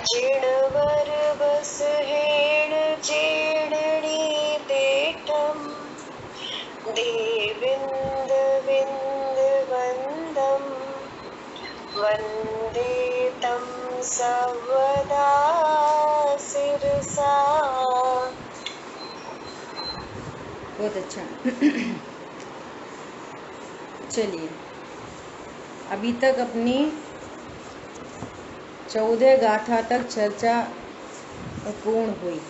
जिणवर बस हेण जेणणी पेटम देविंद विंद वंदम वंदे तम सर्वदा सिरसा। बहुत अच्छा। चलिए, अभी तक अपनी 14 गाथा तक चर्चा पूर्ण हुई।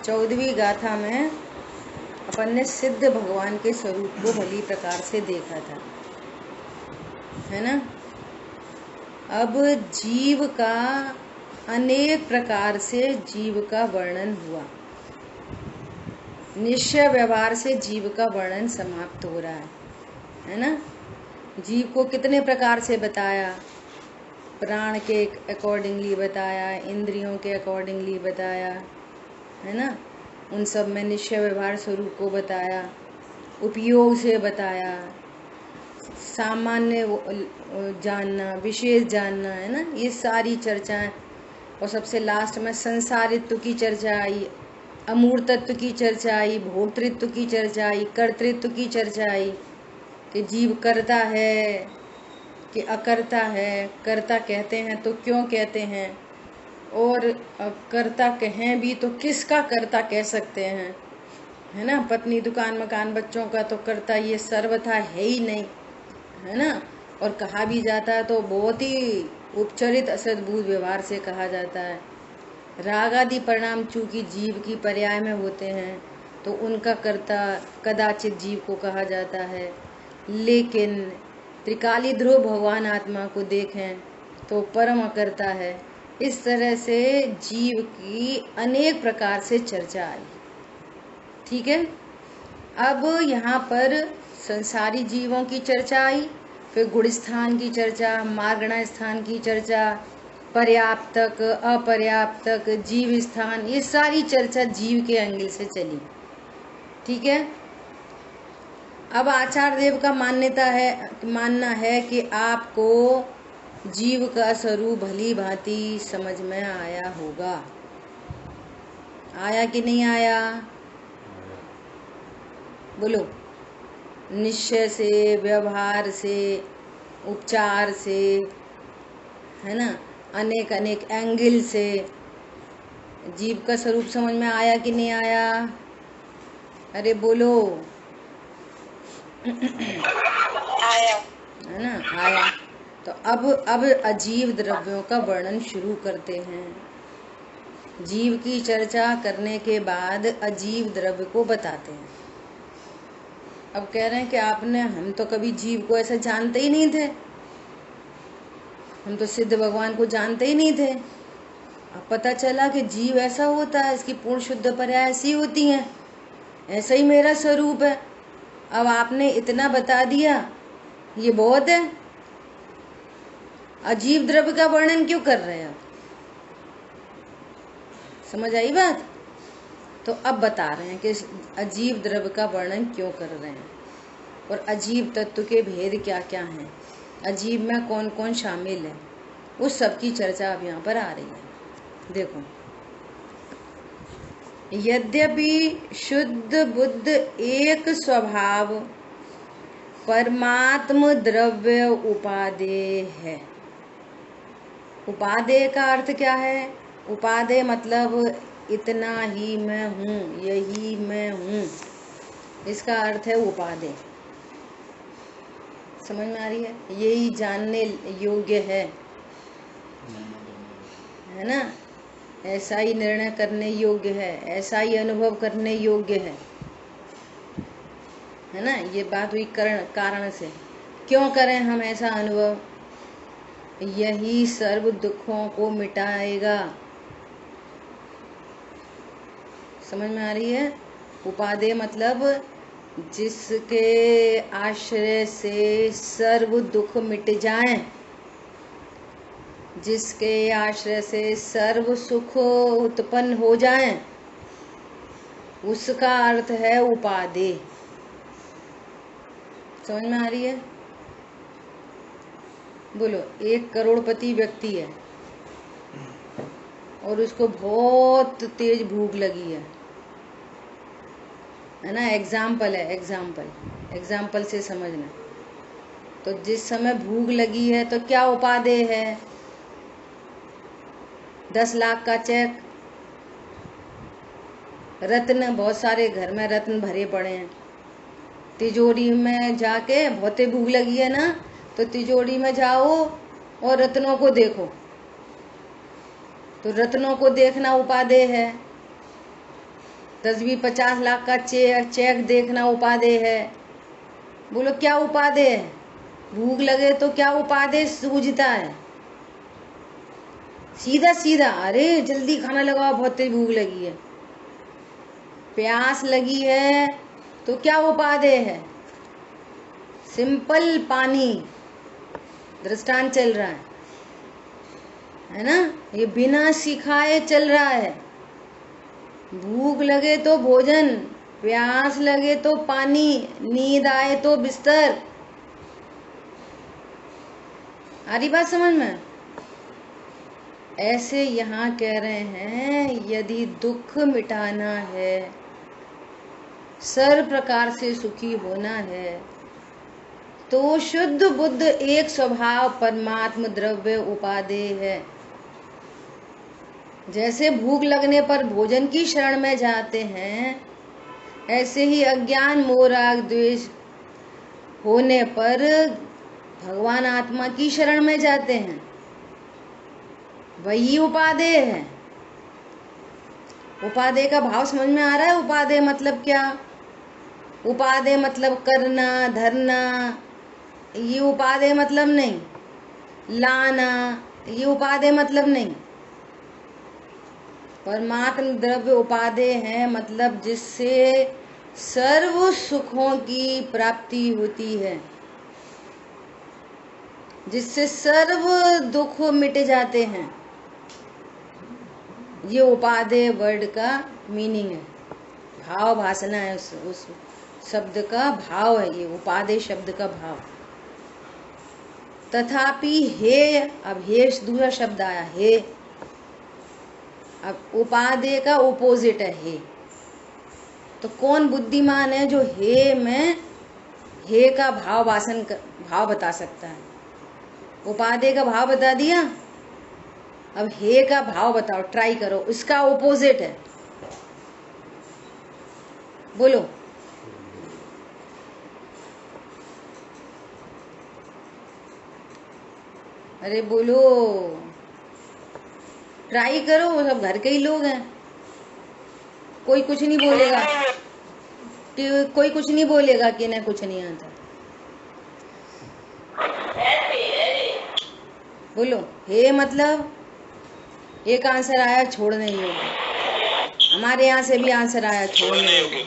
14वीं गाथा में अपन ने सिद्ध भगवान के स्वरूप को भली प्रकार से देखा था, है ना। अब जीव का अनेक प्रकार से जीव का वर्णन हुआ। निश्चय व्यवहार से जीव का वर्णन समाप्त हो रहा है ना। जीव को कितने प्रकार से बताया, प्राण के अकॉर्डिंगली बताया, इंद्रियों के अकॉर्डिंगली बताया, है ना। उन सब में निश्चय व्यवहार स्वरूप को बताया, उपयोग से बताया, सामान्य जानना, विशेष जानना, है ना, ये सारी चर्चाएं। और सबसे लास्ट में संसारित्व की चर्चा आई, अमूर्तत्व की चर्चा आई, भोक्तृत्व की चर्चा आई, कर्तृत्व की चर्चा आई कि जीव करता है कि अकर्ता है, कर्ता कहते हैं तो क्यों कहते हैं, और कर्ता कहें भी तो किसका कर्ता कह सकते हैं, है ना। पत्नी, दुकान, मकान, बच्चों का तो कर्ता ये सर्वथा है ही नहीं, है ना। और कहा भी जाता है तो बहुत ही उपचरित असद्भुत व्यवहार से कहा जाता है। राग आदि परिणाम चूंकि जीव की पर्याय में होते हैं तो उनका कर्ता कदाचित जीव को कहा जाता है, लेकिन त्रिकाली ध्रुव भगवान आत्मा को देखें तो परम अकर्ता है। इस तरह से जीव की अनेक प्रकार से चर्चा आई, ठीक है। अब यहाँ पर संसारी जीवों की चर्चा आई, फिर गुण स्थान की चर्चा, मार्गण स्थान की चर्चा, पर्याप्तक, अपर्याप्तक, जीव स्थान, ये सारी चर्चा जीव के एंगल से चली, ठीक है। अब आचार्य देव का मानना है कि आपको जीव का स्वरूप भली भांति समझ में आया होगा। आया कि नहीं आया, बोलो। निश्चय से, व्यवहार से, उपचार से, है ना, अनेक अनेक एंगल से जीव का स्वरूप समझ में आया कि नहीं आया, अरे बोलो। आया, है ना, आया। तो अब अजीव द्रव्यों का वर्णन शुरू करते हैं। जीव की चर्चा करने के बाद अजीव द्रव्य को बताते हैं। अब कह रहे हैं कि हम तो कभी जीव को ऐसा जानते ही नहीं थे, हम तो सिद्ध भगवान को जानते ही नहीं थे। अब पता चला कि जीव ऐसा होता है, इसकी पूर्ण शुद्ध पर्याय ऐसी होती हैं, ऐसा ही मेरा स्वरूप है। अब आपने इतना बता दिया, ये बहुत है। अजीव द्रव्य का वर्णन क्यों कर रहे हैं आप, समझ आई बात। तो अब बता रहे हैं कि अजीव द्रव्य का वर्णन क्यों कर रहे हैं और अजीव तत्व के भेद क्या क्या हैं, अजीव में कौन कौन शामिल है, उस सब की चर्चा अब यहाँ पर आ रही है। देखो, यद्यपि शुद्ध बुद्ध एक स्वभाव परमात्म द्रव्य उपादेय है। उपादेय का अर्थ क्या है, उपादेय मतलब इतना ही मैं हूँ, यही मैं हूँ, इसका अर्थ है उपादेय। समझ में आ रही है, यही जानने योग्य है ना, ऐसा ही निर्णय करने योग्य है, ऐसा ही अनुभव करने योग्य है ना। ये बात हुई कारण से। क्यों करें हम ऐसा अनुभव, यही सर्व दुखों को मिटाएगा। समझ में आ रही है। उपादेय मतलब जिसके आश्रय से सर्व दुख मिट जाएं, जिसके आश्रय से सर्व सुख उत्पन्न हो जाएं, उसका अर्थ है उपादेय। समझ में आ रही है, बोलो। 1 करोड़पति व्यक्ति है, और उसको बहुत तेज भूख लगी है ना। एग्जाम्पल है, एग्जाम्पल से समझना। तो जिस समय भूख लगी है तो क्या उपादेय है? 10 लाख का चेक, रत्न, बहुत सारे घर में रत्न भरे पड़े हैं। तिजोरी में जाके, बहुत भूख लगी है ना, तो तिजोरी में जाओ और रत्नों को देखो। तो रत्नों को देखना उपादेय है। 10-20-50 लाख का चेक देखना उपादेय है। बोलो क्या उपादेय है? भूख लगे तो क्या उपादेय सूझता है? सीधा सीधा, अरे जल्दी खाना लगाओ, बहुत तेज भूख लगी है। प्यास लगी है तो क्या उपादेय है? सिंपल पानी, दृष्टांत चल रहा है ना। ये बिना सिखाए चल रहा है। भूख लगे तो भोजन, प्यास लगे तो पानी, नींद आए तो बिस्तर। आ रही बात समझ में? ऐसे यहाँ कह रहे हैं, यदि दुख मिटाना है, सर्व प्रकार से सुखी होना है, तो शुद्ध बुद्ध एक स्वभाव परमात्म द्रव्य उपादेय है। जैसे भूख लगने पर भोजन की शरण में जाते हैं, ऐसे ही अज्ञान मोह राग द्वेष होने पर भगवान आत्मा की शरण में जाते हैं। वही उपादेय है। उपादेय का भाव समझ में आ रहा है? उपादेय मतलब क्या? उपादेय मतलब करना, धरना, ये उपादेय मतलब नहीं। लाना, ये उपादेय मतलब नहीं। परमात्म द्रव्य उपादेय है, मतलब जिससे सर्व सुखों की प्राप्ति होती है, जिससे सर्व दुख मिट जाते हैं। ये उपादेय वर्ड का मीनिंग है, भाव भासना है। उस शब्द का भाव है, ये उपादेय शब्द का भाव। तथापि हे, अब हे दूसरा शब्द आया, हे। अब उपादेय का ओपोजिट है हे। तो कौन बुद्धिमान है जो हे में हे का भाव बता सकता है? उपादेय का भाव बता दिया, अब हे का भाव बताओ, ट्राई करो। इसका ओपोजिट है, बोलो। अरे बोलो, ट्राई करो। वो सब घर के ही लोग हैं, कोई कुछ नहीं बोलेगा कि इन्हें कुछ नहीं आता। बोलो, हे मतलब एक आंसर आया छोड़ने योग्य। हमारे यहाँ से भी आंसर आया छोड़ने योग्य।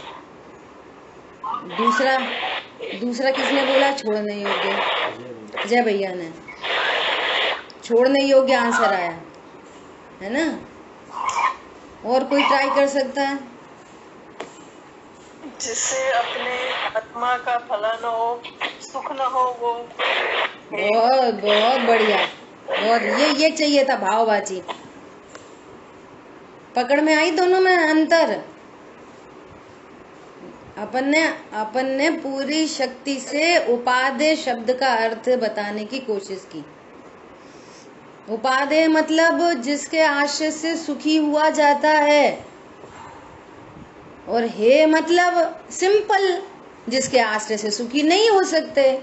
दूसरा किसने बोला? छोड़ने योग्य, जय भैया ने। छोड़ने योग्य आंसर आया है ना। और कोई ट्राई कर सकता है? जिससे अपने आत्मा का भला न हो, सुख न हो, वो। बहुत बहुत बढ़िया, बहुत। ये चाहिए था, भाववाची। पकड़ में आई दोनों में अंतर? अपन ने पूरी शक्ति से उपादेय शब्द का अर्थ बताने की कोशिश की। उपादेय मतलब जिसके आश्रय से सुखी हुआ जाता है, और हे मतलब सिंपल, जिसके आश्रय से सुखी नहीं हो सकते।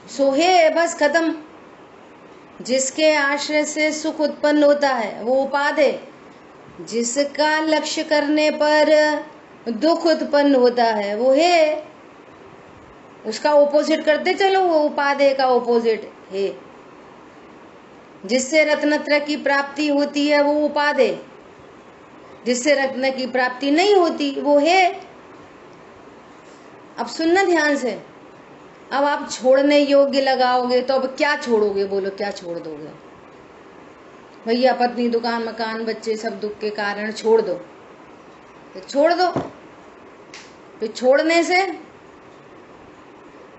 सो हे, बस खत्म। जिसके आश्रय से सुख उत्पन्न होता है वो उपादेय। जिसका लक्ष्य करने पर दुख उत्पन्न होता है वो हे। उसका ओपोजिट करते चलो, वो उपादेय का ओपोजिट हे। जिससे रत्नत्र की प्राप्ति होती है वो उपादेय, जिससे रत्न की प्राप्ति नहीं होती वो है। अब सुनना ध्यान से। अब आप छोड़ने योग्य लगाओगे तो अब क्या छोड़ोगे? बोलो, क्या छोड़ दोगे? भैया पत्नी, दुकान, मकान, बच्चे, सब दुख के कारण छोड़ दो, तो छोड़ दो। फिर छोड़ने से,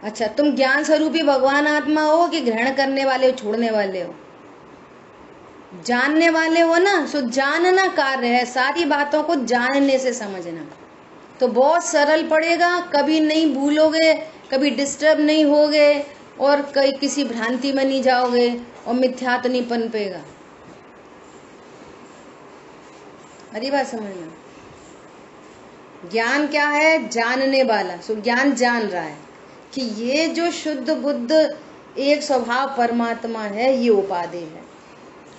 अच्छा तुम ज्ञान स्वरूपी भगवान आत्मा हो कि ग्रहण करने वाले हो, छोड़ने वाले हो? जानने वाले हो ना, सो जानना कार्य है, सारी बातों को जानने से समझना, तो बहुत सरल पड़ेगा, कभी नहीं भूलोगे, कभी डिस्टर्ब नहीं होगे, और कहीं किसी भ्रांति में नहीं जाओगे, और मिथ्या तो नहीं पनपेगा। अरे बात समझना, ज्ञान क्या है? जानने वाला। सो ज्ञान जान रहा है कि ये जो शुद्ध बुद्ध एक स्वभाव परमात्मा है, ये उपादेय है,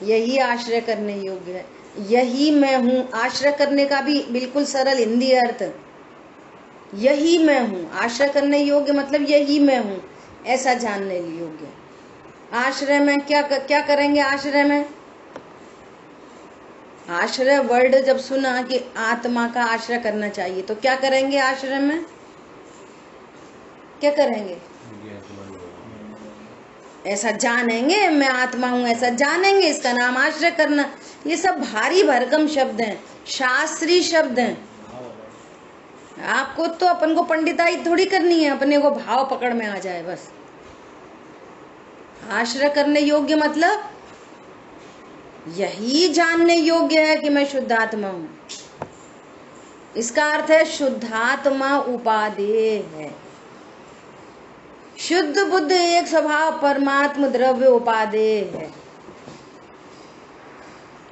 यही आश्रय करने योग्य है, यही मैं हूँ। आश्रय करने का भी बिल्कुल सरल हिंदी अर्थ, यही मैं हूँ। आश्रय करने योग्य मतलब यही मैं हूँ, ऐसा जानने योग्य। आश्रय में क्या करेंगे? आश्रय में, आश्रय वर्ड जब सुना कि आत्मा का आश्रय करना चाहिए, तो क्या करेंगे? आश्रय में क्या करेंगे? ऐसा जानेंगे, मैं आत्मा हूं, ऐसा जानेंगे, इसका नाम आश्रय करना। ये सब भारी भरकम शब्द हैं, शास्त्रीय शब्द हैं। आपको तो अपन को पंडिताई थोड़ी करनी है, अपने को भाव पकड़ में आ जाए बस। आश्रय करने योग्य मतलब यही जानने योग्य है कि मैं शुद्धात्मा हूं। इसका अर्थ है शुद्धात्मा उपादेय है। शुद्ध बुद्ध एक स्वभाव परमात्म द्रव्य उपादेय है।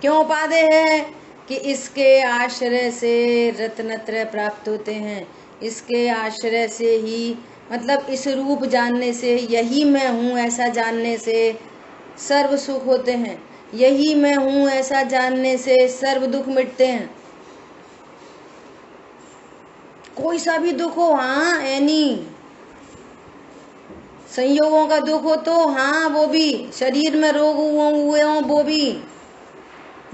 क्यों उपादेय है? कि इसके आश्रय से रत्नत्रय प्राप्त होते हैं, इसके आश्रय से ही, मतलब इस रूप जानने से, यही मैं हूँ ऐसा जानने से सर्व सुख होते हैं, यही मैं हूँ ऐसा जानने से सर्व दुख मिटते हैं। कोई सा भी दुख हो, हाँ एनी संयोगों का दुख हो तो हाँ, वो भी, शरीर में रोग हुए हों वो भी।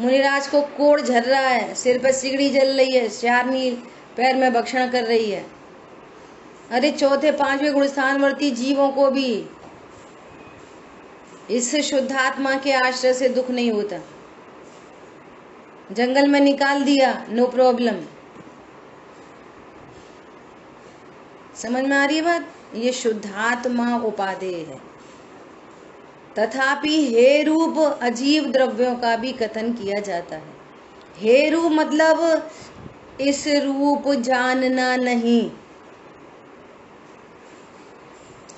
मुनिराज को कोढ़ झर रहा है, सिर पर सिगड़ी जल रही है, श्यारनी पैर में भक्षण कर रही है, अरे चौथे पांचवें गुणस्थानवर्ती जीवों को भी इस शुद्धात्मा के आश्रय से दुख नहीं होता। जंगल में निकाल दिया, नो प्रॉब्लम। समझ में आ रही है बात? ये शुद्धात्मा उपादेय है। तथापि हे रूप अजीव द्रव्यों का भी कथन किया जाता है। हे रूप मतलब इस रूप जानना नहीं,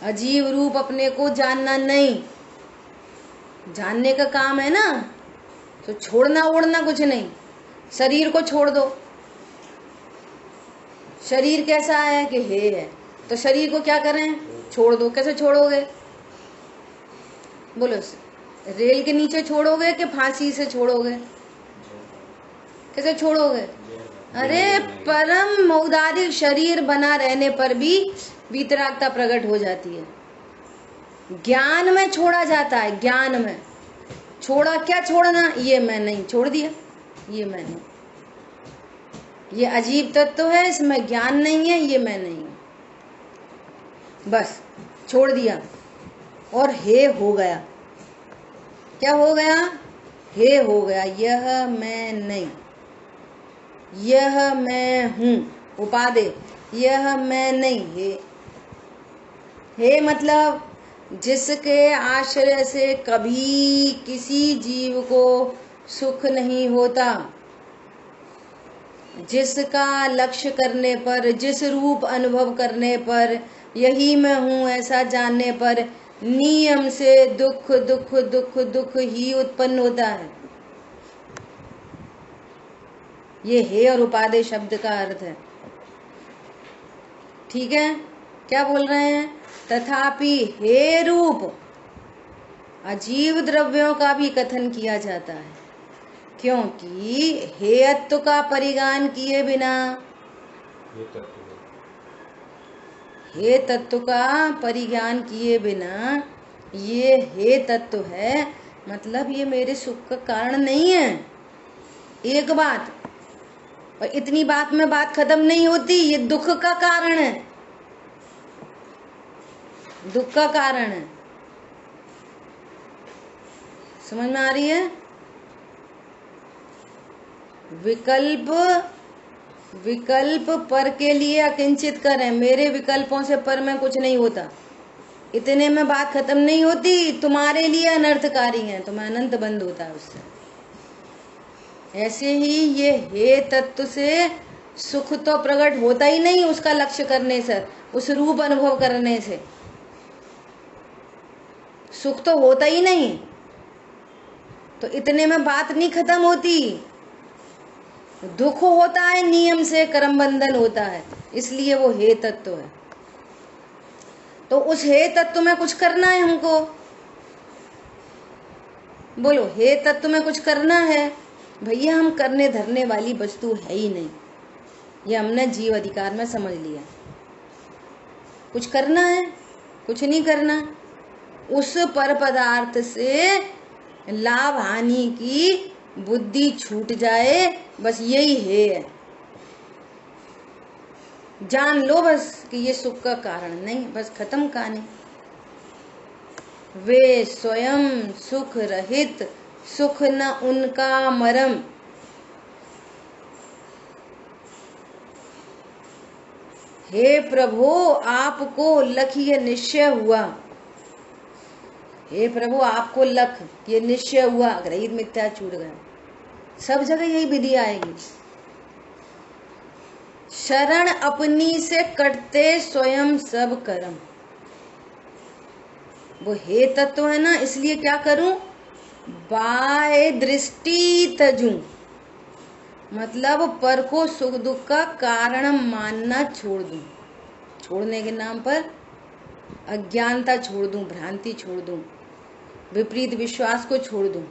अजीव रूप अपने को जानना नहीं। जानने का काम है ना, तो छोड़ना ओढ़ना कुछ नहीं। शरीर को छोड़ दो, शरीर कैसा है कि हे है, तो शरीर को क्या करें? छोड़ दो। कैसे छोड़ोगे? बोलो, रेल के नीचे छोड़ोगे कि फांसी से छोड़ोगे? कैसे छोड़ोगे? अरे परम औदारिक शरीर बना रहने पर भी वीतरागता प्रकट हो जाती है। ज्ञान में छोड़ा जाता है, ज्ञान में छोड़ा। क्या छोड़ना? ये मैं नहीं, छोड़ दिया, ये मैं नहीं, ये अजीब तत्व है, इसमें ज्ञान नहीं है, ये मैं नहीं हूं, बस छोड़ दिया और हे हो गया। क्या हो गया? हे हो गया। यह मैं नहीं, यह मैं हूं, उपादेय। यह मैं नहीं, हे मतलब जिसके आश्रय से कभी किसी जीव को सुख नहीं होता, जिसका लक्ष्य करने पर, जिस रूप अनुभव करने पर, यही मैं हूँ ऐसा जानने पर नियम से दुख दुख दुख दुख ही उत्पन्न होता है। ये हे और उपादेय शब्द का अर्थ है। ठीक है, क्या बोल रहे हैं? तथापि हे रूप अजीव द्रव्यों का भी कथन किया जाता है, क्योंकि हेयत्व का परिज्ञान किए बिना, हे तत्व का परिज्ञान किए बिना, ये हे तत्व है मतलब ये मेरे सुख का कारण नहीं है। एक बात, और इतनी बात में बात खत्म नहीं होती, ये दुख का कारण है, दुख का कारण है। समझ में आ रही है? विकल्प पर के लिए अकिंचित करें, मेरे विकल्पों से पर में कुछ नहीं होता। इतने में बात खत्म नहीं होती, तुम्हारे लिए अनर्थकारी है, तुम्हें अनंत बंद होता है उससे। ऐसे ही ये हे तत्व से सुख तो प्रकट होता ही नहीं, उसका लक्ष्य करने से, उस रूप अनुभव करने से सुख तो होता ही नहीं। तो इतने में बात नहीं खत्म होती, दुख होता है, नियम से कर्म बंधन होता है, इसलिए वो हे तत्व है। तो उस हे तत्व में कुछ करना है हमको, बोलो हे तत्व में कुछ करना है। भैया हम करने धरने वाली वस्तु है ही नहीं, ये हमने जीव अधिकार में समझ लिया। कुछ करना है, कुछ नहीं करना, उस पर पदार्थ से लाभ हानि की बुद्धि छूट जाए, बस यही है। जान लो बस कि ये सुख का कारण नहीं, बस खत्म कहानी। वे स्वयं सुख रहित, सुख न उनका मरम। हे प्रभु आपको लख ये निश्चय हुआ, हे प्रभु आपको लख ये निश्चय हुआ, ग्रहित मिथ्या छूट गया। सब जगह यही विधि आएगी। शरण अपनी से कटते स्वयं सब कर्म। वो हे तत्व है ना, इसलिए क्या करूं, बाय दृष्टि तजूं, मतलब पर को सुख दुख का कारण मानना छोड़ दूं। छोड़ने के नाम पर अज्ञानता छोड़ दूं, भ्रांति छोड़ दूं, विपरीत विश्वास को छोड़ दूं।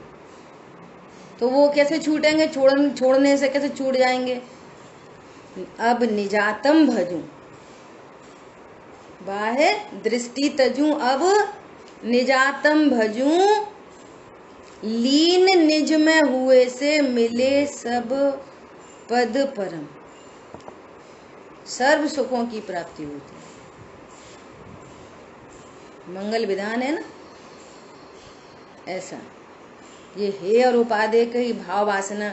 तो वो कैसे छूटेंगे, छोड़ने से कैसे छूट जाएंगे। अब निजातम भजूं, बाहे दृष्टि तजूं, अब निजातम भजूं, लीन निज में हुए से मिले सब पद परम। सर्व सुखों की प्राप्ति होती है, मंगल विधान है ना ऐसा। ये हे और उपादेय के भाव वासना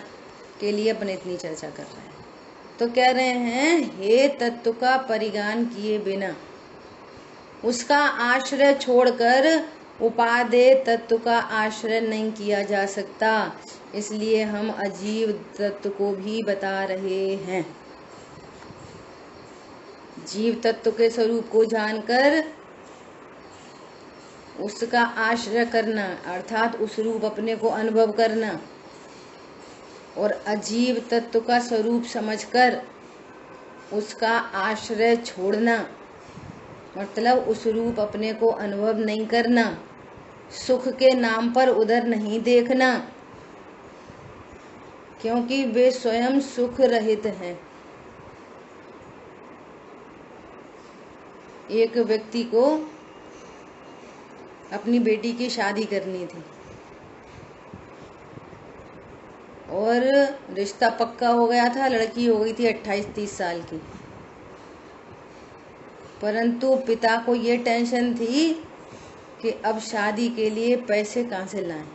के लिए अपन इतनी चर्चा कर रहे हैं। तो कह रहे हैं हे तत्व का परिज्ञान किए बिना, उसका आश्रय छोड़कर उपादेय तत्व का आश्रय नहीं किया जा सकता, इसलिए हम अजीव तत्व को भी बता रहे हैं। जीव तत्व के स्वरूप को जानकर उसका आश्रय करना, अर्थात उस रूप अपने को अनुभव करना, और अजीव तत्व का स्वरूप समझकर उसका आश्रय छोड़ना, मतलब उस रूप अपने को अनुभव नहीं करना, सुख के नाम पर उधर नहीं देखना, क्योंकि वे स्वयं सुख रहित हैं। एक व्यक्ति को अपनी बेटी की शादी करनी थी और रिश्ता पक्का हो गया था, लड़की हो गई थी 28-30 साल की, परंतु पिता को ये टेंशन थी कि अब शादी के लिए पैसे कहाँ से लाएं।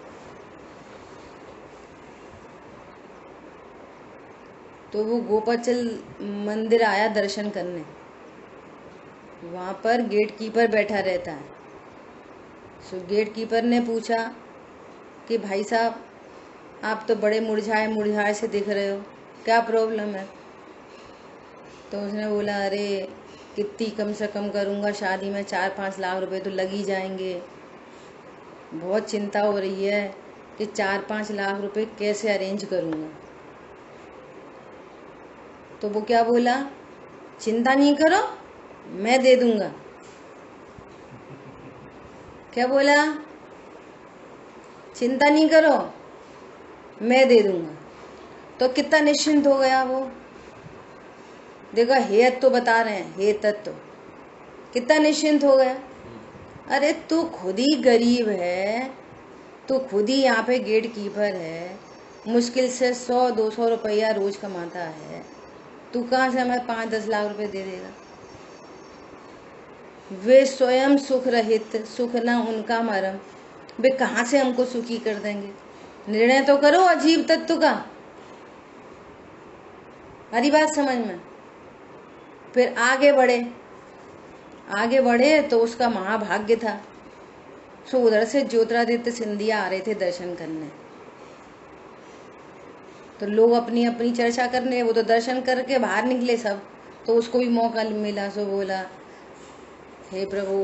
तो वो गोपाचल मंदिर आया दर्शन करने, वहाँ पर गेट कीपर बैठा रहता है। सो गेट कीपर ने पूछा कि भाई साहब आप तो बड़े मुरझाए मुरझाए से दिख रहे हो, क्या प्रॉब्लम है। तो उसने बोला अरे कितनी कम से कम करूँगा, शादी में 4-5 लाख रुपए तो लग ही जाएंगे, बहुत चिंता हो रही है कि 4-5 लाख रुपए कैसे अरेंज करूँगा। तो वो क्या बोला, चिंता नहीं करो मैं दे दूंगा। क्या बोला, चिंता नहीं करो मैं दे दूंगा। तो कितना निश्चिंत हो गया वो। देखो हे तो बता रहे हैं, हे तत्व कितना निश्चिंत हो गया। अरे तू खुद ही गरीब है, तू खुद ही यहाँ पे गेट कीपर है, मुश्किल से 100-200 रुपया रोज कमाता है, तू कहाँ से हमें 5-10 लाख रुपए दे देगा। वे स्वयं सुख रहित, सुख न उनका मरम, वे कहाँ से हमको सुखी कर देंगे। निर्णय तो करो अजीब तत्व का, हरी बात समझ में। फिर आगे बढ़े तो उसका महाभाग्य था। सो उधर से ज्योतिरादित्य सिंधिया आ रहे थे दर्शन करने। तो लोग अपनी अपनी चर्चा करने, वो तो दर्शन करके बाहर निकले सब, तो उसको भी मौका मिला, सो बोला हे प्रभु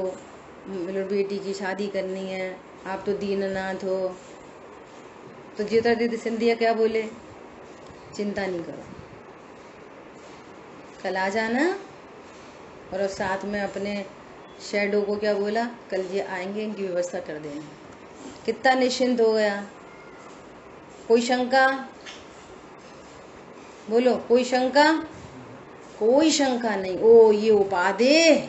मेरी बेटी की शादी करनी है, आप तो दीननाथ हो। तो ज्योतिरादित्य सिंधिया क्या बोले, चिंता नहीं करो, कल आ जाना। और साथ में अपने शैडो को क्या बोला, कल ये आएंगे, इनकी व्यवस्था कर देना। कितना निश्चिंत हो गया। कोई शंका, बोलो कोई शंका? कोई शंका नहीं। ओ ये उपाधे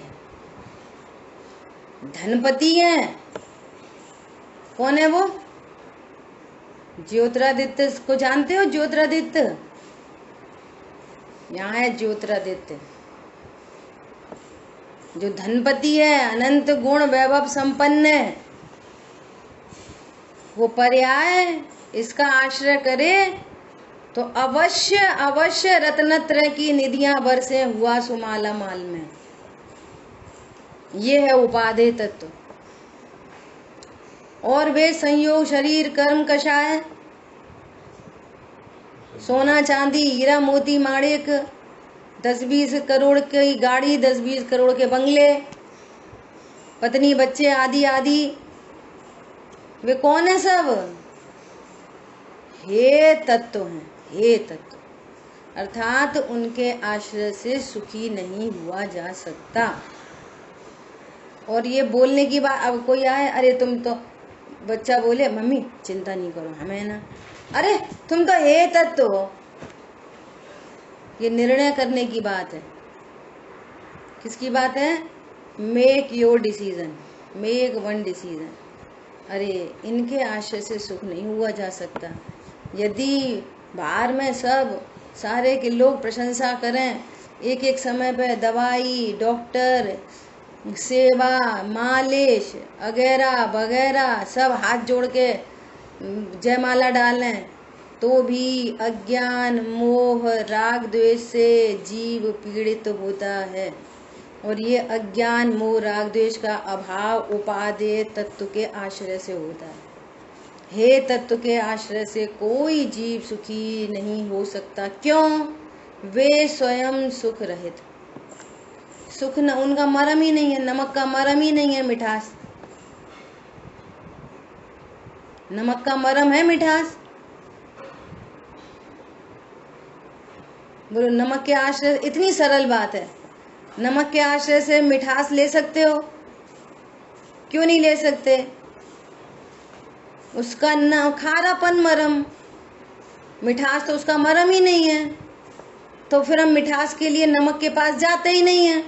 धनपति हैं। कौन है वो? ज्योतिरादित्य को जानते हो? ज्योतिरादित्य यहाँ है, ज्योतिरादित्य जो धनपति है, अनंत गुण वैभव संपन्न है, वो पर्याय इसका आश्रय करे तो अवश्य अवश्य रत्नत्रय की निधियां बरसे हुआ सुमाला माल में। ये है उपाधेय तत्व। और वे संयोग शरीर कर्म कषाय, सोना चांदी हीरा मोती माणिक, 10-20 करोड़ की गाड़ी, 10-20 करोड़ के बंगले, पत्नी बच्चे आदि आदि, वे कौन है? सब हे तत्व हैं, हे तत्व। अर्थात उनके आश्रय से सुखी नहीं हुआ जा सकता। और ये बोलने की बात, अब कोई आए, अरे तुम तो, बच्चा बोले मम्मी चिंता नहीं करो हमें ना, अरे तुम तो हे तत्व हो। ये निर्णय करने की बात है। किसकी बात है? Make your decision, make one decision. अरे इनके आश्रय से सुख नहीं हुआ जा सकता। यदि बाहर में सब सारे के लोग प्रशंसा करें, एक एक समय पे दवाई, डॉक्टर, सेवा, मालिश वगैरह वगैरह सब हाथ जोड़ के जयमाला डालें, तो भी अज्ञान मोह राग द्वेष से जीव पीड़ित होता है। और ये अज्ञान मोह राग द्वेष का अभाव उपादेय तत्व के आश्रय से होता है। हे तत्व के आश्रय से कोई जीव सुखी नहीं हो सकता। क्यों? वे स्वयं सुख रहित। सुख न उनका मरम ही नहीं है, नमक का मरम ही नहीं है मिठास। नमक का मरम है मिठास? बोलो नमक के आश्रय, इतनी सरल बात है, नमक के आश्रय से मिठास ले सकते हो? क्यों नहीं ले सकते? उसका न खारापन मरम, मिठास तो उसका मरम ही नहीं है, तो फिर हम मिठास के लिए नमक के पास जाते ही नहीं है।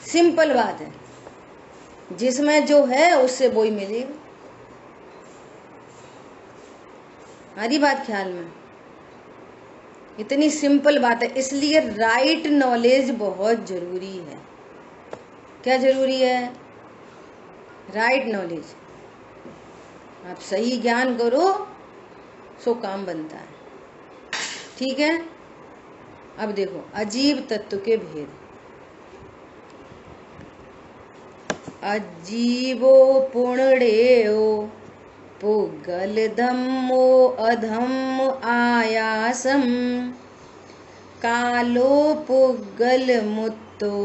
सिंपल बात है, जिसमें जो है उससे वो ही मिलेगा। हमारी बात ख्याल में, इतनी सिंपल बात है। इसलिए राइट नॉलेज बहुत जरूरी है। क्या जरूरी है? Right knowledge. आप सही ज्ञान करो सो काम बनता है। ठीक है। अब देखो अजीब तत्व के भेद। अजीबो पुण्डेयो पुगल धम्मो अधम्म आयासम, कालो पुगल मुत्तो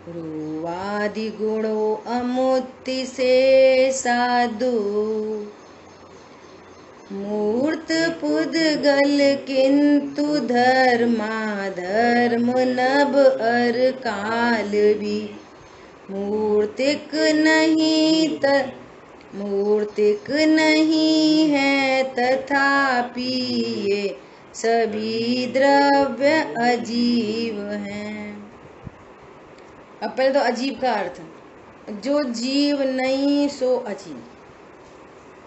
रुवादि गुणो अमुत्ति से साधु, मूर्त पुद्गल किंतु धर्मा धर्म नभ अर काल भी, मूर्तिक नहीं है तथापि ये सभी द्रव्य अजीब हैं। अब पहले तो अजीब का अर्थ, जो जीव नहीं सो अजीब,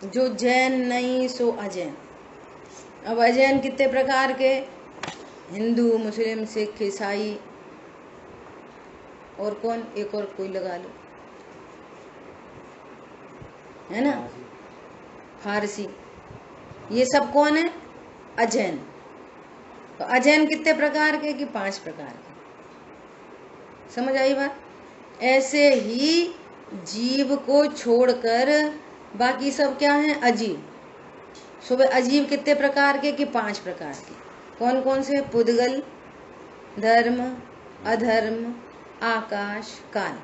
जो जैन नहीं सो अजैन। अब अजैन कितने प्रकार के? हिंदू, मुस्लिम, सिख, ईसाई, और कौन, एक और कोई लगा लो, है ना, फारसी। ये सब कौन है? अजैन। तो अजैन कितने प्रकार के? कि 5 प्रकार के। समझ आई बात? ऐसे ही जीव को छोड़कर बाकी सब क्या है? अजीब। सुबह अजीब कितने प्रकार के कि 5 प्रकार के। कौन कौन से? पुद्गल, धर्म, अधर्म, आकाश, काल।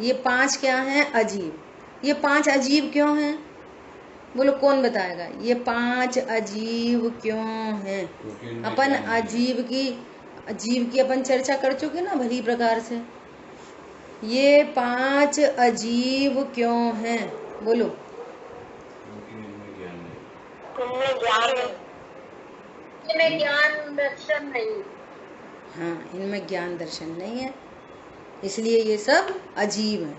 ये 5 क्या हैं? अजीब। ये 5 अजीब क्यों हैं? बोलो कौन बताएगा? ये 5 अजीब क्यों हैं? अपन अजीब की अपन चर्चा कर चुके ना भली प्रकार से। ये 5 अजीब क्यों हैं? बोलो। इनमें ज्ञान दर्शन नहीं। हाँ, इनमें ज्ञान दर्शन नहीं है, इसलिए ये सब अजीब है।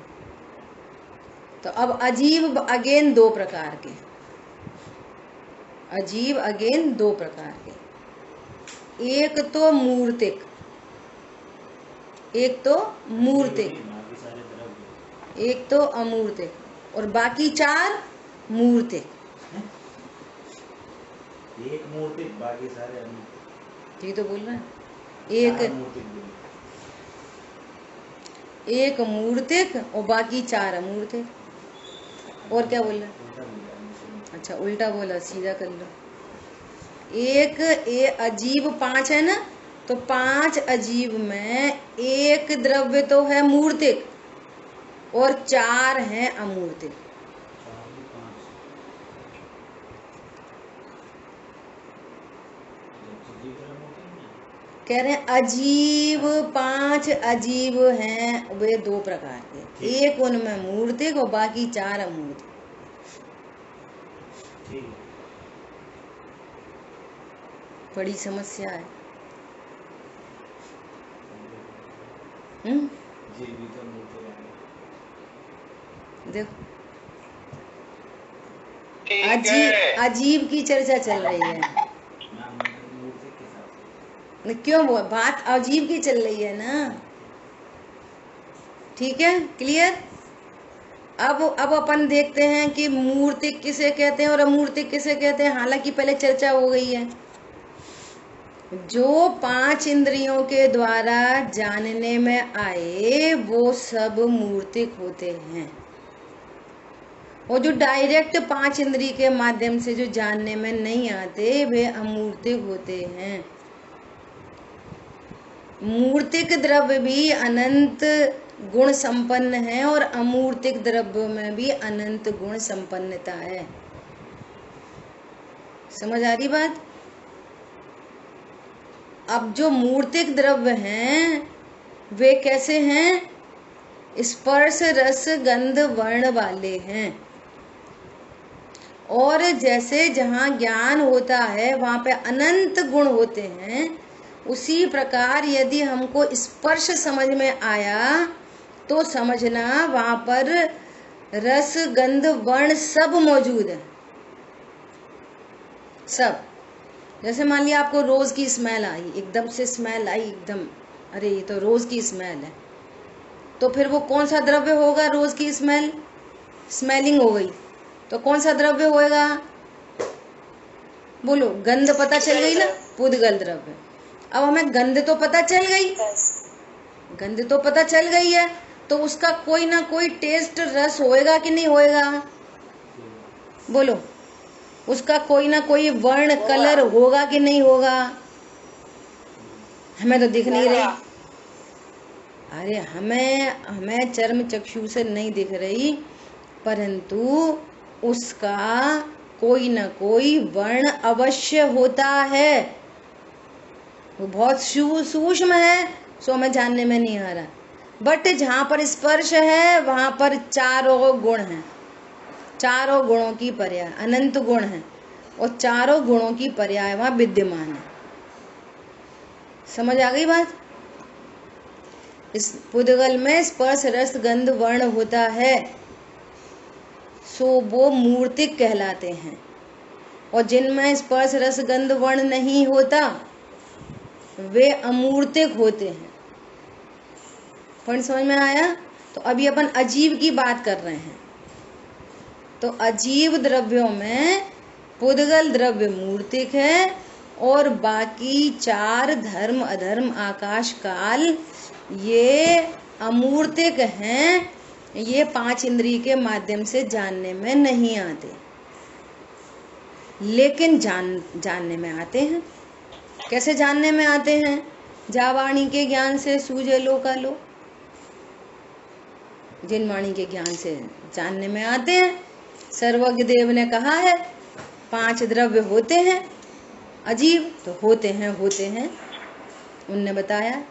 तो अब अजीब अगेन 2 प्रकार के। अजीब अगेन 2 प्रकार के। एक तो मूर्तिक, एक तो मूर्तिक, एक तो अमूर्तिक, और बाकी 4 मूर्तिक। एक मूर्तिक, बाकी सारे अमूर्तिक। ये तो बोल रहा है। एक मूर्तिक और बाकी 4 अमूर्तिक। और क्या बोल रहा है? अच्छा, उल्टा बोला, सीधा कर लो। एक अजीब 5 है ना, तो 5 अजीब में एक द्रव्य तो है मूर्तिक और 4 हैं अमूर्तिक। कह रहे हैं अजीब 5 अजीब हैं, वे 2 प्रकार के। एक उनमें मूर्तिक और बाकी 4 अमूर्तिक। बड़ी समस्या है। देखो, अजीब की चर्चा चल रही है। क्यों? वो बात अजीब की चल रही है ना। ठीक है, क्लियर। अब अपन देखते हैं कि मूर्तिक किसे कहते हैं और अमूर्तिक किसे कहते हैं। हालांकि पहले चर्चा हो गई है। जो 5 इंद्रियों के द्वारा जानने में आए वो सब मूर्तिक होते हैं, और जो डायरेक्ट 5 इंद्रिय के माध्यम से जो जानने में नहीं आते वे अमूर्तिक होते हैं। मूर्तिक द्रव्य भी अनंत गुण संपन्न है और अमूर्तिक द्रव्य में भी अनंत गुण संपन्नता है। समझ आ रही बात? अब जो मूर्तिक द्रव्य हैं वे कैसे हैं? स्पर्श रस गंध वर्ण वाले हैं। और जैसे जहाँ ज्ञान होता है वहां पे अनंत गुण होते हैं, उसी प्रकार यदि हमको स्पर्श समझ में आया तो समझना वहां पर रस गंध वर्ण सब मौजूद है। सब। जैसे मान लिया आपको रोज की स्मेल आई, एकदम से स्मेल आई, एकदम अरे ये तो रोज की स्मेल है, तो फिर वो कौन सा द्रव्य होगा? रोज की स्मेल, स्मेलिंग हो गई, तो कौन सा द्रव्य होएगा? बोलो, गंध पता चल गई ना, पुद्गल द्रव्य। अब हमें गंध तो पता चल गई, गंध तो पता चल गई है, तो उसका कोई ना कोई टेस्ट रस होएगा कि नहीं होएगा? बोलो, उसका कोई ना कोई वर्ण कलर होगा कि नहीं होगा? हमें तो दिख नहीं रही। अरे हमें चर्म चक्षु से नहीं दिख रही, परंतु उसका कोई ना कोई वर्ण अवश्य होता है। वो बहुत सूक्ष्म है, सो हमें जानने में नहीं आ रहा। बट जहाँ पर स्पर्श है वहां पर 4 गुण हैं, 4 गुणों की पर्याय, अनंत गुण है और 4 गुणों की पर्याय वहां विद्यमान है। समझ आ गई बात? इस पुद्गल में स्पर्श रस गंध वर्ण होता है, सो वो मूर्तिक कहलाते हैं। और जिनमें स्पर्श रस गंध वर्ण नहीं होता वे अमूर्तिक होते हैं। पॉइंट समझ में आया? तो अभी अपन अजीब की बात कर रहे हैं। तो अजीब द्रव्यों में पुद्गल द्रव्य मूर्तिक है और बाकी 4 धर्म अधर्म आकाश काल ये अमूर्तिक हैं। ये 5 इंद्रिय के माध्यम से जानने में नहीं आते। लेकिन जानने में आते हैं। कैसे जानने में आते हैं? जा वाणी के ज्ञान से सूझे लो का लो। जिन वाणी के ज्ञान से जानने में आते हैं। सर्वज्ञ देव ने कहा है 5 द्रव्य होते हैं अजीब, तो होते हैं उनने बताया।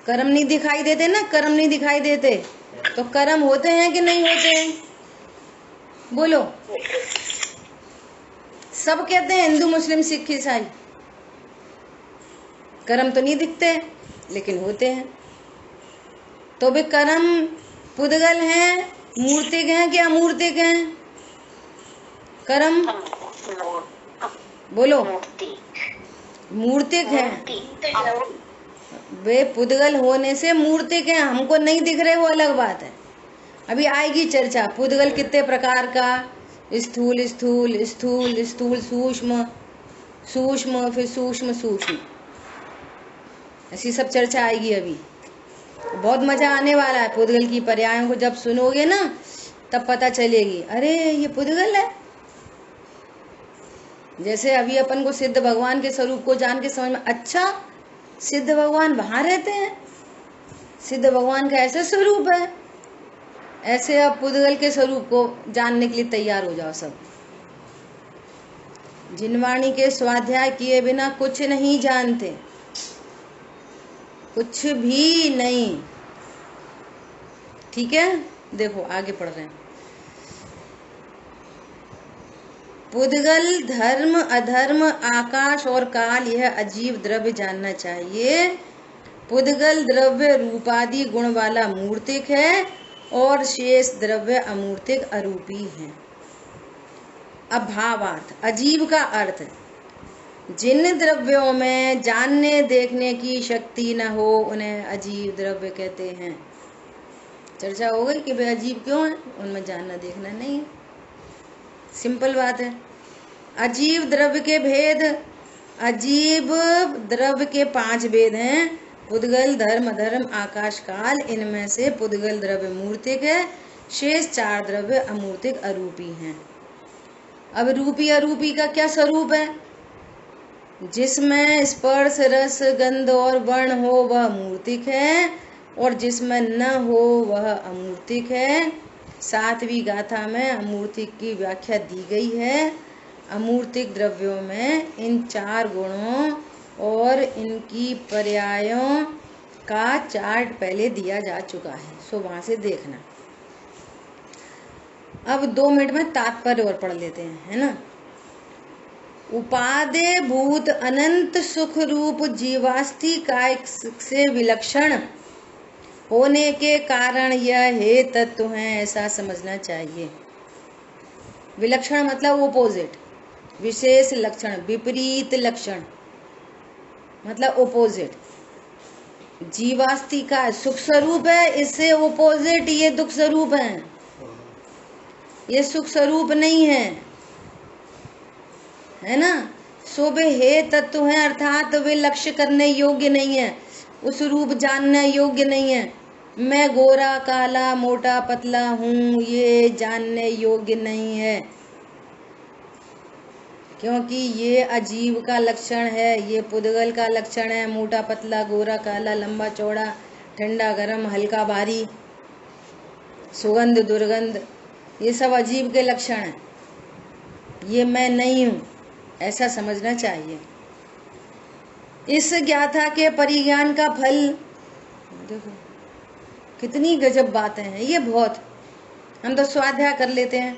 कर्म नहीं दिखाई देते ना, कर्म नहीं दिखाई देते, तो कर्म होते हैं कि नहीं होते हैं? बोलो। सब कहते हैं हिंदू मुस्लिम सिख ईसाई, कर्म तो नहीं दिखते लेकिन होते हैं। तो वे कर्म पुद्गल हैं, मूर्तिक हैं कि अमूर्तिक हैं? कर्म बोलो। मूर्तिक हैं। वे पुद्गल होने से मूर्तिक हैं, हमको नहीं दिख रहे वो अलग बात है। अभी आएगी चर्चा पुद्गल कितने प्रकार का, स्थूल स्थूल स्थूल स्थूल सूक्ष्म सूक्ष्म फिर सूक्ष्म सूक्ष्म, ऐसी सब चर्चा आएगी। अभी बहुत मजा आने वाला है। पुद्गल की पर्यायों को जब सुनोगे ना तब पता चलेगी, अरे ये पुद्गल है। जैसे अभी अपन को सिद्ध भगवान के स्वरूप को जान के समझ में, अच्छा सिद्ध भगवान वहां रहते हैं, सिद्ध भगवान का ऐसा स्वरूप है। ऐसे अब पुद्गल के स्वरूप को जानने के लिए तैयार हो जाओ सब। जिनवाणी के स्वाध्याय किए बिना कुछ नहीं जानते, कुछ भी नहीं। ठीक है, देखो आगे पढ़ रहे हैं। पुद्गल, धर्म, अधर्म, आकाश और काल, यह अजीब द्रव्य जानना चाहिए। पुद्गल द्रव्य रूपादि गुण वाला मूर्तिक है और शेष द्रव्य अमूर्तिक अरूपी है। अब भावार्थ, अजीब का अर्थ, जिन द्रव्यों में जानने देखने की शक्ति न हो उन्हें अजीब द्रव्य कहते हैं। चर्चा हो गई कि वे अजीब क्यों है, उनमें जानना देखना नहीं है। सिंपल बात है। अजीब द्रव्य के भेद, अजीब द्रव्य के 5 भेद हैं, पुद्गल, धर्म, अधर्म, आकाश, काल। इनमें से पुद्गल द्रव्य मूर्तिक है, शेष 4 द्रव्य अमूर्तिक अरूपी हैं। अब रूपी अरूपी का क्या स्वरूप है? जिसमें स्पर्श रस गंध और वर्ण हो वह मूर्तिक है और जिसमें न हो वह अमूर्तिक है। 7वीं गाथा में अमूर्तिक की व्याख्या दी गई है। अमूर्तिक द्रव्यों में इन 4 गुणों और इनकी पर्यायों का चार्ट पहले दिया जा चुका है, सो वहां से देखना। अब 2 मिनट में तात्पर्य और पढ़ लेते हैं, है ना। उपादेय भूत अनंत सुख रूप जीवास्थि काय से विलक्षण होने के कारण यह हे तत्व है, ऐसा समझना चाहिए। विलक्षण मतलब ओपोजिट, विशेष लक्षण, विपरीत लक्षण मतलब ओपोजिट। जीवास्थि का सुख स्वरूप है, इससे ओपोजिट ये दुख स्वरूप है। ये सुख स्वरूप नहीं है ना। सो वे हे तत्व है, अर्थात वे लक्ष्य करने योग्य नहीं है, उस रूप जानने योग्य नहीं है। मैं गोरा काला मोटा पतला हूँ, ये जानने योग्य नहीं है, क्योंकि ये अजीब का लक्षण है, ये पुद्गल का लक्षण है। मोटा पतला, गोरा काला, लंबा चौड़ा, ठंडा गरम, हल्का भारी, सुगंध दुर्गंध, ये सब अजीब के लक्षण हैं। ये मैं नहीं हूँ, ऐसा समझना चाहिए। इस ज्ञाता के परिज्ञान का फल देखो कितनी गजब बातें हैं ये। बहुत हम तो स्वाध्याय कर लेते हैं,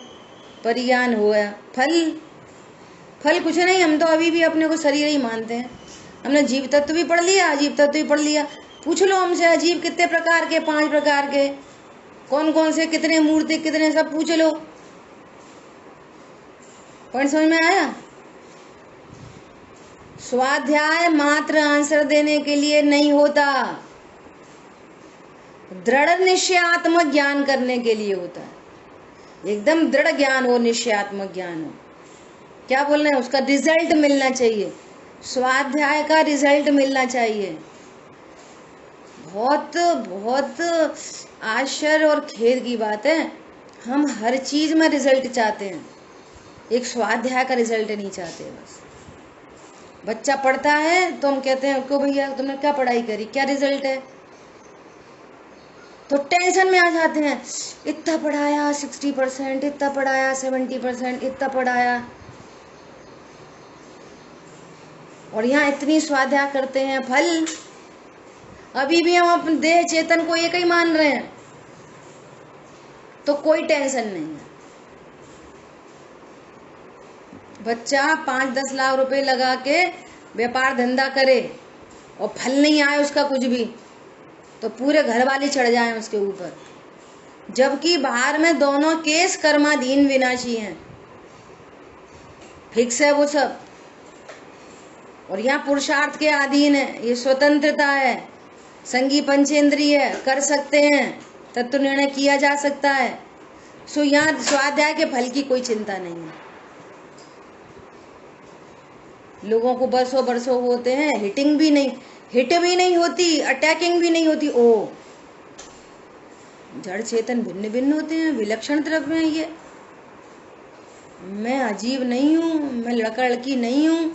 परिज्ञान हो गया, फल कुछ नहीं। हम तो अभी भी अपने को शरीर ही मानते हैं। हमने जीव तत्व भी पढ़ लिया, अजीब तत्व भी पढ़ लिया। पूछ लो हमसे अजीब कितने प्रकार के, 5 प्रकार के, कौन कौन से, कितने मूर्ति, कितने, सब पूछ लो। पॉइंट समझ में आया? स्वाध्याय मात्र आंसर देने के लिए नहीं होता, दृढ़ निश्चयात्मक ज्ञान करने के लिए होता है। एकदम दृढ़ ज्ञान हो, निश्चयात्मक ज्ञान हो। क्या बोल रहे हैं? उसका रिजल्ट मिलना चाहिए, स्वाध्याय का रिजल्ट मिलना चाहिए। बहुत बहुत आश्चर्य और खेद की बात है, हम हर चीज में रिजल्ट चाहते हैं, एक स्वाध्याय का रिजल्ट नहीं चाहते। बस बच्चा पढ़ता है तो हम कहते हैं क्यों भैया तुमने क्या पढ़ाई करी, क्या रिजल्ट है, तो टेंशन में आ जाते हैं। इतना पढ़ाया 60%, इतना पढ़ाया 70%, इतना पढ़ाया, और यहाँ इतनी स्वाध्याय करते हैं, फल अभी भी हम अपने देह चेतन को एक ही मान रहे हैं, तो कोई टेंशन नहीं है। बच्चा 5-10 लाख रुपए लगा के व्यापार धंधा करे और फल नहीं आए उसका कुछ भी, तो पूरे घर वाले चढ़ जाएं उसके ऊपर, जबकि बाहर में दोनों केस कर्माधीन विनाशी हैं, फिक्स है वो सब, और यहाँ पुरुषार्थ के अधीन है। ये स्वतंत्रता है, संगी पंचेंद्रिय है, कर सकते हैं, तत्व निर्णय किया जा सकता है। सो यहाँ स्वाध्याय के फल की कोई चिंता नहीं है। लोगों को बरसों बरसों होते हैं, हिट भी नहीं होती, अटैकिंग भी नहीं होती। ओ जड़ चेतन भिन्न भिन्न होते हैं, विलक्षण द्रव्य हैं ये। मैं अजीब नहीं हूँ, मैं लड़का लड़की नहीं हूँ।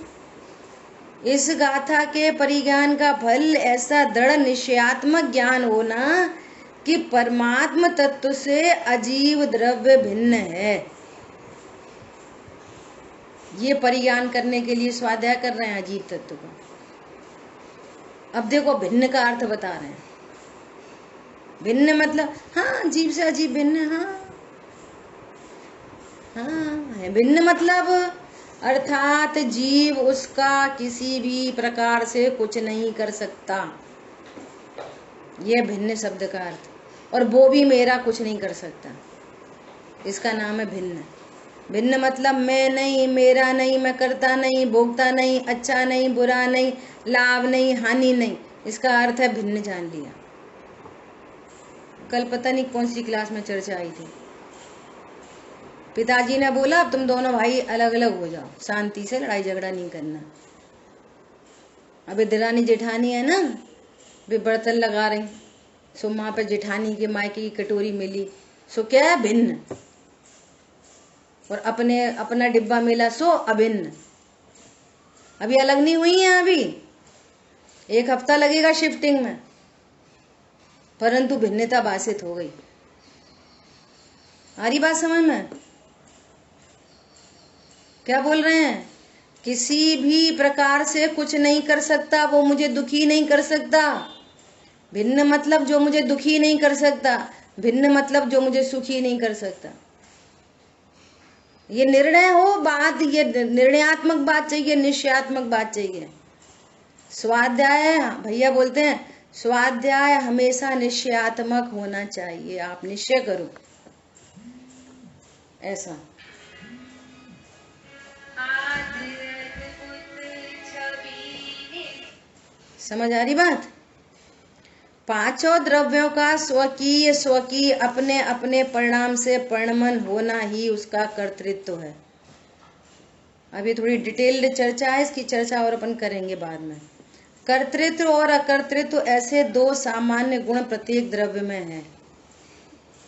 इस गाथा के परिज्ञान का फल ऐसा दृढ़ निश्चयात्मक ज्ञान होना कि परमात्म तत्व से अजीव द्रव्य भिन्न है। ये परिज्ञान करने के लिए स्वाध्याय कर रहे हैं अजीब तत्व को। अब देखो भिन्न का अर्थ बता रहे हैं। भिन्न मतलब हाँ अजीब से अजीब भिन्न, हाँ भिन्न मतलब अर्थात जीव उसका किसी भी प्रकार से कुछ नहीं कर सकता, यह भिन्न शब्द का अर्थ। और वो भी मेरा कुछ नहीं कर सकता, इसका नाम है भिन्न। भिन्न मतलब मैं नहीं, मेरा नहीं, मैं करता नहीं, भोगता नहीं, अच्छा नहीं, बुरा नहीं, लाभ नहीं, हानि नहीं, इसका अर्थ है भिन्न। जान लिया। कल पता नहीं कौन सी क्लास में चर्चा आई थी, पिताजी ने बोला अब तुम दोनों भाई अलग अलग हो जाओ, शांति से, लड़ाई झगड़ा नहीं करना। अबे दिरानी जेठानी है ना, वे बर्तन लगा रही, सो माँ पे जेठानी के मायके की कटोरी मिली, सो क्या है भिन्न, और अपने अपना डिब्बा मिला सो अभिन्न। अभी अलग नहीं हुई है, अभी 1 हफ्ता लगेगा शिफ्टिंग में, परंतु भिन्नता बाधित हो गई। आ रही बात समझ में? क्या बोल रहे हैं? किसी भी प्रकार से कुछ नहीं कर सकता, वो मुझे दुखी नहीं कर सकता। भिन्न मतलब जो मुझे दुखी नहीं कर सकता, भिन्न मतलब जो मुझे सुखी नहीं कर सकता। ये निर्णय हो बात, ये निर्णयात्मक बात चाहिए, निश्चयात्मक बात चाहिए। स्वाध्याय, भैया बोलते हैं स्वाध्याय हमेशा निश्चयात्मक होना चाहिए। आप निश्चय करो ऐसा। समझ आ रही बात? 5 द्रव्यों का स्वकीय स्वकीय अपने अपने परिणाम से परिणमन होना ही उसका कर्तृत्व है। अभी थोड़ी डिटेल्ड चर्चा है, इसकी चर्चा और अपन करेंगे बाद में। कर्तृत्व और अकर्तृत्व ऐसे 2 सामान्य गुण प्रत्येक द्रव्य में है,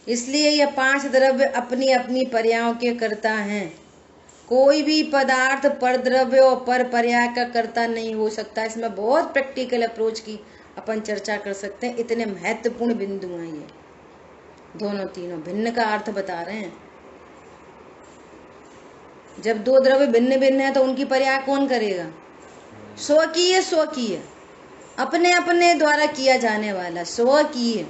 इसलिए ये 5 द्रव्य अपनी अपनी पर्यायों के कर्ता हैं। कोई भी पदार्थ पर द्रव्य और पर पर्याय का कर्ता नहीं हो सकता। इसमें बहुत प्रैक्टिकल अप्रोच की अपन चर्चा कर सकते हैं। इतने महत्वपूर्ण बिंदु हैं ये दोनों तीनों। भिन्न का अर्थ बता रहे हैं। जब 2 द्रव्य भिन्न भिन्न है तो उनकी पर्याय कौन करेगा? स्वकीय स्वकीय, अपने अपने द्वारा किया जाने वाला स्वकीय।